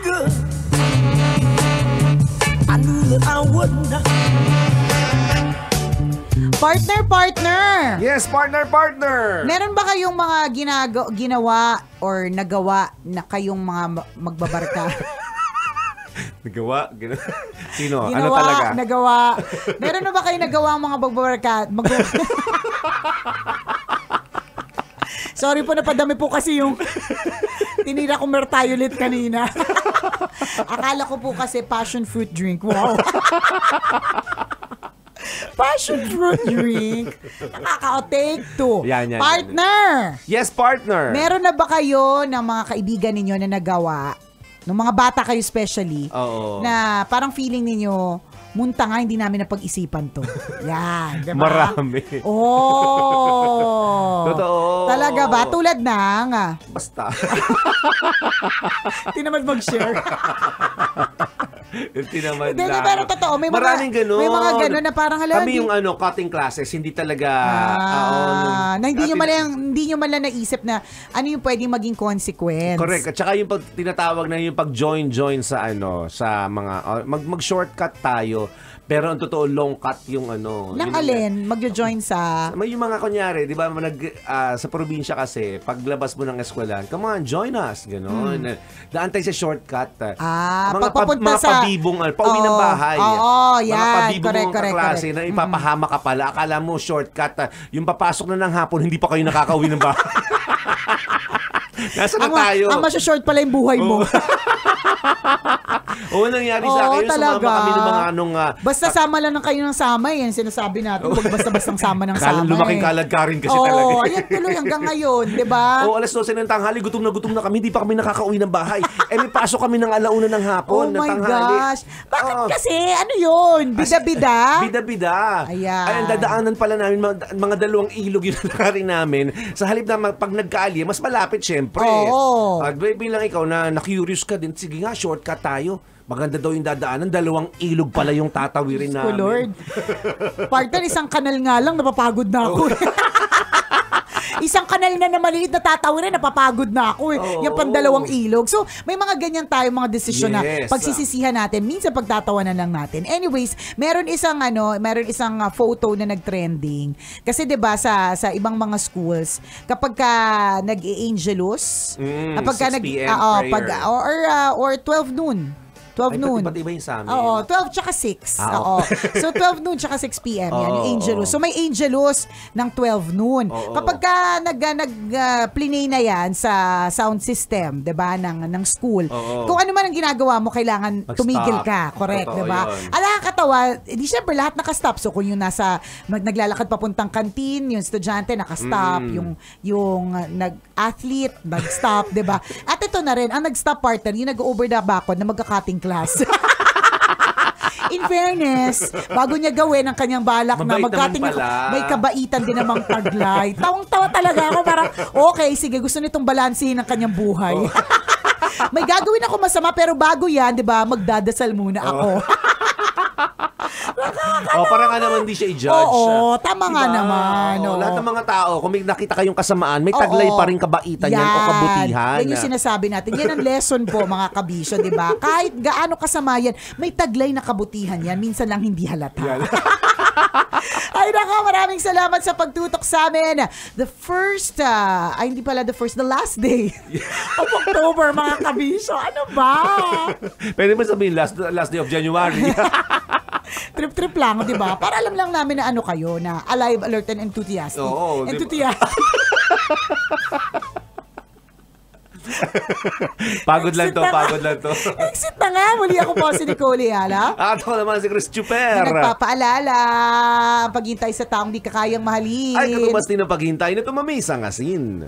good. I knew that I would not. Partner! Yes, partner! Meron ba kayong mga ginawa or nagawa na kayong mga magbabarka? Nagawa? Sino? Ginawa, ano talaga? Nagawa. Meron na ba kayo nagawa ang mga magbabarka? Sorry po, napadami po kasi yung tinira ko mertiolit kanina. Akala ko po kasi passion fruit drink. Wow. Passion fruit drink. Nakaka-take two. Yan. Partner! Yes, partner! Meron na ba kayo ng mga kaibigan ninyo na nagawa, ng mga bata kayo especially, na parang feeling ninyo, munta nga, hindi namin napag-isipan to. Yan, diba? Marami. Oh! Totoo. Talaga ba? Tulad ng... Basta. Tinamad mag-share. Tinamad Hindi, lang. pero totoo, may maraming ganun. May mga ganun na parang hala. Kami yung cutting classes, hindi talaga... na hindi nyo man lang naisip na ano yung pwedeng maging consequence. Correct. At saka yung tinatawag na yung pag-join sa sa mga... mag-shortcut tayo. Pero ang totoo, long cut yung Nang alin? Mag-join sa... May yung mga kunyari, di ba, sa probinsya kasi, paglabas mo ng eskwelahan, come on, join us. Ganon. Daan tayo sa shortcut. Pagpapunta sa... Pabibong, pauwi ng bahay. Yan. Mga pabibong Correct. kaklase na ipapahama ka pala. Akala mo shortcut. Yung papasok na ng hapon, hindi pa kayo nakakauwi ng bahay. Nasa na tayo? Ang masya-short pala yung buhay mo. Oo, nangyari sa akin. Talaga. Sumama kami ng mga basta sama lang ng kayo ng sama. Yan, sinasabi natin. Huwag basta-bastang sama ng sama. Lumaking kaladkarin kasi talaga. Oo, ayan tuloy hanggang ngayon, di ba? Oo, alas 12 ng tanghali, gutom na kami. Hindi pa kami nakakauwi ng bahay. May pasok kami ng alauna ng hapon. Oh my gosh. Bakit kasi? Ano yun? Bida-bida? Bida-bida. Ayan. Ay, ang dadaanan pala namin, mga dalawang ilog yung nakarin namin. Sa halip na pag nagkaalye, mas malapit syempre. Oo. At bilang ikaw na curious ka din, sige nga, shortcut tayo. Maganda daw yung dadaanan, dalawang ilog pala yung tatawirin namin. Lord. Partner, isang kanal nga lang, napapagod na ako. Isang kanal na maliit na tatawirin, napapagod na ako. Yung pandalawang ilog. So, may mga ganyan tayo, mga desisyon na pagsisisihan natin. Minsan pagtatawanan lang natin. Anyways, meron isang photo na nag-trending. Kasi 'di ba sa ibang mga schools, kapag ka nag-i-angelus, kapag ka 6 p.m. or 12 noon. 12 noon. Ba't iba yung sa amin? Oo, 12 tsaka 6. Oo. So 12 noon tsaka 6 p.m. Yan, yung Angelus. So may Angelus ng 12 noon. Kapag ka nag-play na yan sa sound system, 'di ba, ng school. Kung ano man ang ginagawa mo, kailangan tumigil ka. Correct, 'di ba? Nakakatawa, di syempre lahat naka-stop. So kung yung naglalakad papuntang kantin, yung estudyante naka-stop, yung nag-athlete nag-stop, 'di ba? At ito na rin, ang nag-stop partner, yung nag-over the backward na magka-cutting class. In fairness, bago niya gawin ang kanyang balak na magkating, may kabaitan din namang taglay. Tawang-tawa talaga ako, parang okay, sige, gusto nitong balansihin ang kanyang buhay. May gagawin ako masama, pero bago yan, di ba, magdadasal muna ako. Para nga naman di siya i-judge. Oo, tama nga naman. Lahat ng mga tao, kung may nakita kayong kasamaan, may taglay pa rin kabaitan yan o kabutihan. Yan yung sinasabi natin. Yan ang lesson po, mga kabisyo, di ba? Kahit gaano kasama yan, may taglay na kabutihan yan. Minsan lang hindi halata. Ay nako, maraming salamat sa pagtutok sa amin. The last day of October, mga kabisyo. Ano ba? Pwede mo sabihin last day of January. Trip-trip lang, di ba? Para alam lang namin na ano kayo, na alive, alert, and enthusiastic. Oo, enthusiastic. Pagod lang to. Exit na nga. Muli ako po si Nicole Ayala. Ako naman si Chris Chuper. Nagpapaalala, paghintay sa taong di kakayang mahalin. Ay, katubas din ang paghintay na tumamis ang asin.